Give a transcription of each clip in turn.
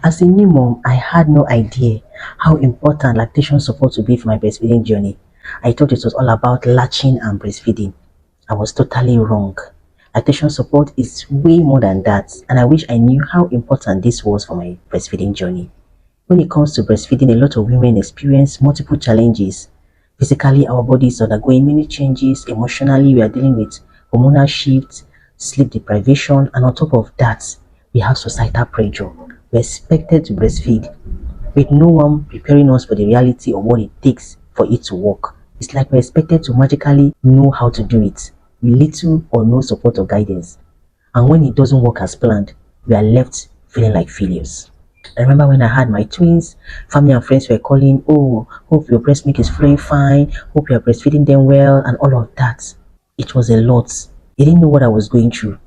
As a new mom, I had no idea how important lactation support would be for my breastfeeding journey. I thought it was all about latching and breastfeeding. I was totally wrong. Lactation support is way more than that, and I wish I knew how important this was for my breastfeeding journey. When it comes to breastfeeding, a lot of women experience multiple challenges. Physically, our body is undergoing many changes. Emotionally, we are dealing with hormonal shifts, sleep deprivation, and on top of that, we have societal pressure. We're expected to breastfeed with no one preparing us for the reality of what it takes for it to work. It's like we're expected to magically know how to do it with little or no support or guidance. And when it doesn't work as planned, we are left feeling like failures. I remember when I had my twins, family and friends were calling, "Oh, hope your breast milk is flowing fine, hope you're breastfeeding them well," and all of that. It was a lot. They didn't know what I was going through.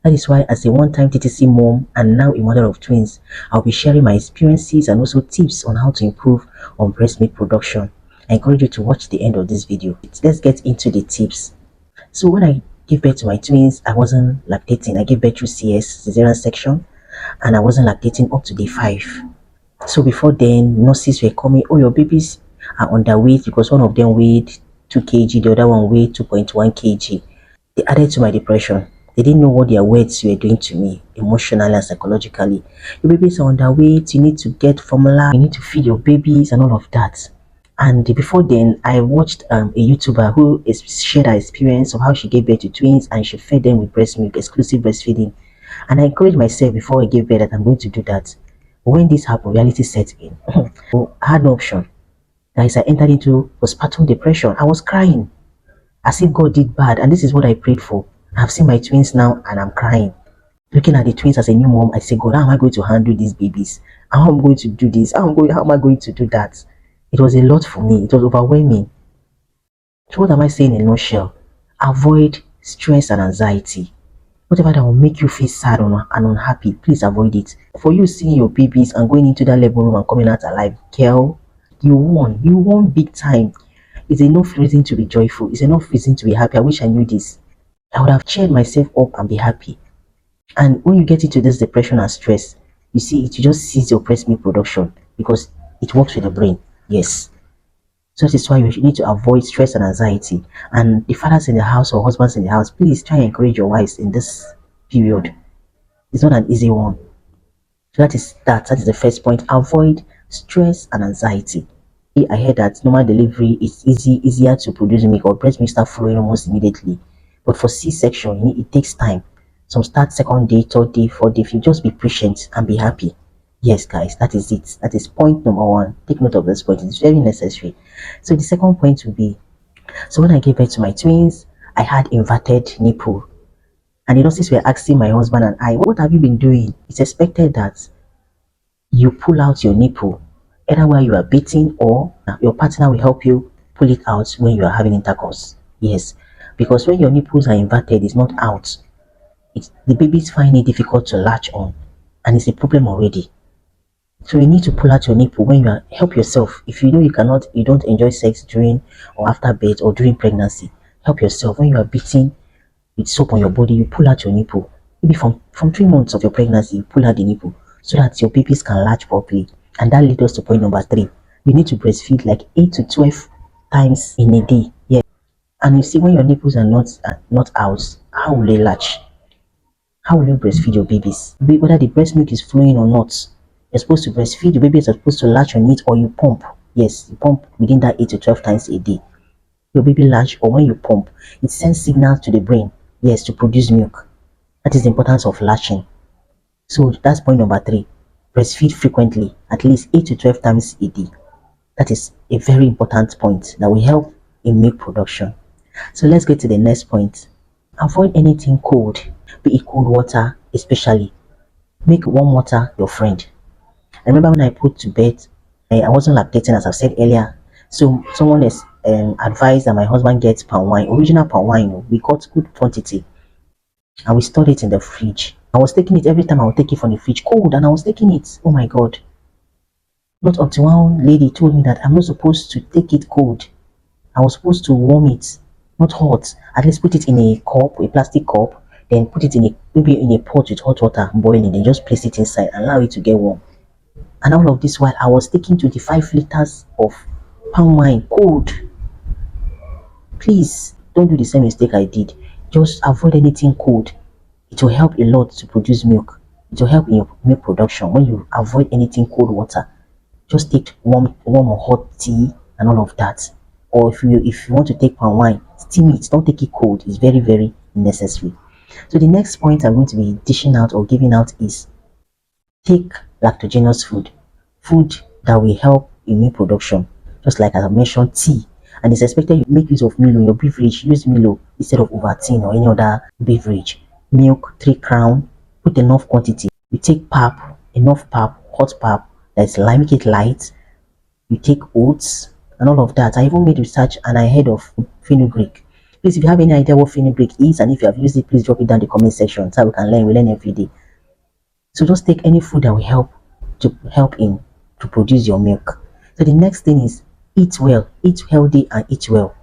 That is why, as a one time TTC mom and now a mother of twins, I'll be sharing my experiences and also tips on how to improve on breast milk production. I encourage you to watch the end of this video. Let's get into the tips. So, when I gave birth to my twins, I wasn't lactating. I gave birth through CS, cesarean section, and I wasn't lactating up to day 5. So before then, nurses were coming, "Oh, your babies are underweight," because one of them weighed 2 kg, the other one weighed 2.1 kg. They added to my depression. They didn't know what their words were doing to me, emotionally and psychologically. "Your babies are underweight, you need to get formula, you need to feed your babies," and all of that. And before then, I watched a YouTuber who shared her experience of how she gave birth to twins and she fed them with breast milk, exclusive breastfeeding. And I encouraged myself before I gave birth that I'm going to do that. But when this happened, reality set in. So I had no option. Guys, I entered into postpartum depression. I was crying as if God did bad, and this is what I prayed for. I've seen my twins now, and I'm crying. Looking at the twins as a new mom, I say, "God, how am I going to handle these babies? How am I going to do this? How am I going to do that?" It was a lot for me. It was overwhelming. So what am I saying in a nutshell? Avoid stress and anxiety. Whatever that will make you feel sad and unhappy, please avoid it. For you seeing your babies and going into that labor room and coming out alive, girl, you won. You won big time. It's enough reason to be joyful. It's enough reason to be happy. I wish I knew this. I would have cheered myself up and be happy. And when you get into this depression and stress, you see, it just sees your breast milk production because it works with the brain. Yes. So that is why you need to avoid stress and anxiety. And the fathers in the house or husbands in the house, please try and encourage your wives in this period. It's not an easy one. So that is the first point. Avoid stress and anxiety. I heard that normal delivery is easier to produce milk or breast milk start flowing almost immediately. But for C-section, it takes time. Some start second day, third day, fourth day. If you just be patient and be happy. Yes, guys, that is it. That is point number 1. Take note of this point. It's very necessary. So the second point will be, so when I gave birth to my twins, I had inverted nipple. And the nurses were asking my husband and I, "What have you been doing?" It's expected that you pull out your nipple, either while you are beating or your partner will help you pull it out when you are having intercourse. Yes, because when your nipples are inverted, it's not out. The babies find it difficult to latch on, and it's a problem already. So you need to pull out your nipple when you are, help yourself. If you know you don't enjoy sex during or after birth or during pregnancy, help yourself. When you are beating with soap on your body, you pull out your nipple. Maybe from 3 months of your pregnancy, you pull out the nipple so that your babies can latch properly. And that leads us to point number 3. You need to breastfeed like 8 to 12 times in a day. Yeah. And you see, when your nipples are not out, how will they latch? How will you breastfeed your babies? Whether the breast milk is flowing or not, you're supposed to breastfeed. Your babies are supposed to latch on it, or you pump. Yes, you pump within that 8 to 12 times a day. Your baby latch, or when you pump, it sends signals to the brain, yes, to produce milk. That is the importance of latching. So that's point number 3. Breastfeed frequently, at least 8 to 12 times a day. That is a very important point that will help in milk production. So let's get to the next point. Avoid anything cold, be it cold water especially. Make warm water your friend. I remember when I put to bed, I wasn't lactating as I said earlier. So someone has advised that my husband gets palm wine, original palm wine. We got good quantity and we stored it in the fridge. I was taking it every time I would take it from the fridge cold, and I was taking it. Oh my God. Not until one lady told me that I'm not supposed to take it cold. I was supposed to warm it, not hot. At least put it in a cup, a plastic cup, then put it in maybe in a pot with hot water boiling, then just place it inside and allow it to get warm. And all of this while I was taking 25 liters of palm wine cold. Please don't do the same mistake I did. Just avoid anything cold. It will help a lot to produce milk. It will help in your milk production when you avoid anything cold water. Just take warm or hot tea and all of that. Or if you want to take palm wine, steam it. Don't take it cold. It's very necessary. So the next point I'm going to be dishing out or giving out is take lactogenous food that will help in milk production. Just like I mentioned, tea. And it's expected you make use of Milo in your beverage. Use Milo instead of Ovaltine or any other beverage. Milk, 3 crown, put enough quantity. You take pap, enough pap, hot pap, that's lime, make it light. You take oats and all of that. I even made research and I heard of fenugreek. Please, if you have any idea what fenugreek is and if you have used it, please drop it down in the comment section so we can learn. We learn every day. So just take any food that will help in to produce your milk. So the next thing is eat well, eat healthy and eat well.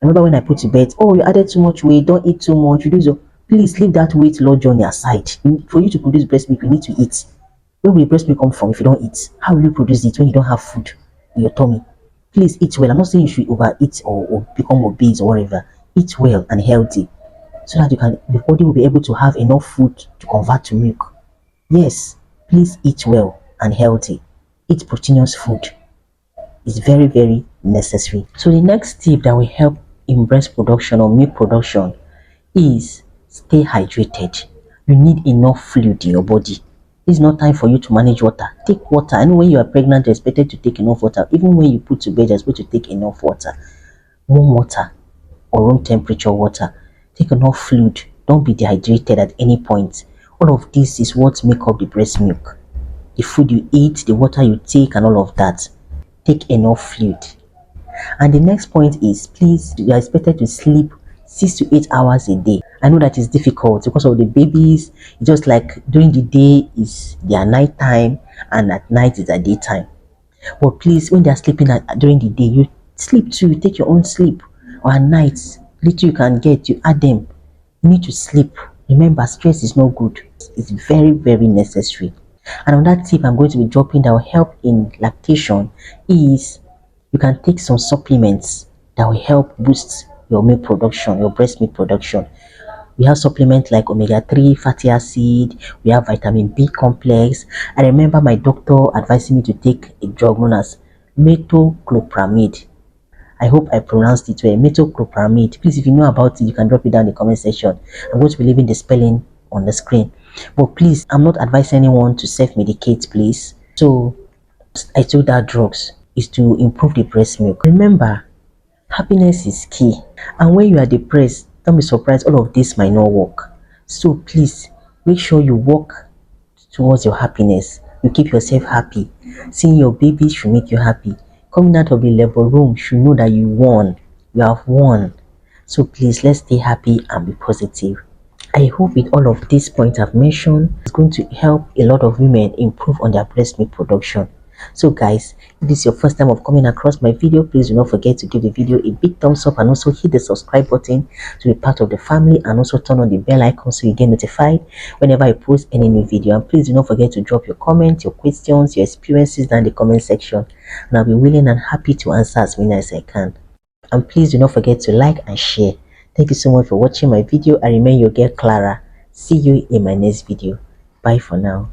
Remember when I put to bed, oh, you added too much weight, don't eat too much, you do so. Please leave that weight loss journey aside. For you to produce breast milk, you need to eat. Where will the breast milk come from if you don't eat? How will you produce it when you don't have food in your tummy? Please eat well. I'm not saying you should overeat or become obese or whatever. Eat well and healthy so that the body will be able to have enough food to convert to milk. Yes, please eat well and healthy. Eat proteinous food. It's very necessary. So the next tip that will help in breast production or milk production is stay hydrated. You need enough fluid in your body. It's not time for you to manage water. Take water. I know when you are pregnant, you're expected to take enough water. Even when you put to bed, you're supposed to take enough water. Warm water or room temperature water. Take enough fluid. Don't be dehydrated at any point. All of this is what make up the breast milk. The food you eat, the water you take, and all of that. Take enough fluid. And the next point is, please, you are expected to sleep 6 to 8 hours a day. I know that is difficult because of the babies. Just like during the day is their night time and at night is their daytime. But please, when they are sleeping during the day, you sleep too. You take your own sleep. Or at night, little you can get, you add them. You need to sleep. Remember, stress is not good. It's very necessary. And another tip I'm going to be dropping that will help in lactation is you can take some supplements that will help boost your milk production, your breast milk production. We have supplements like omega-3 fatty acid, we have vitamin B complex. I remember my doctor advising me to take a drug known as metoclopramide. I hope I pronounced it well, metoclopramide. Please, if you know about it, you can drop it down in the comment section. I'm going to be leaving the spelling on the screen. But please, I'm not advising anyone to self-medicate, please. So, I told that drugs is to improve the breast milk. Remember, happiness is key. And when you are depressed, don't be surprised all of this might not work. So please, make sure you work towards your happiness. You keep yourself happy. Seeing your baby should make you happy. Coming out of the labor room should know that you won. You have won. So please, let's stay happy and be positive. I hope with all of these points I've mentioned, it's going to help a lot of women improve on their breast milk production. So guys, if this is your first time of coming across my video, please do not forget to give the video a big thumbs up and also hit the subscribe button to be part of the family, and also turn on the bell icon so you get notified whenever I post any new video. And please do not forget to drop your comments, your questions, your experiences down in the comment section, and I'll be willing and happy to answer as many as I can. And please do not forget to like and share. Thank you so much for watching my video. I remain your girl Clara. See you in my next video. Bye for now.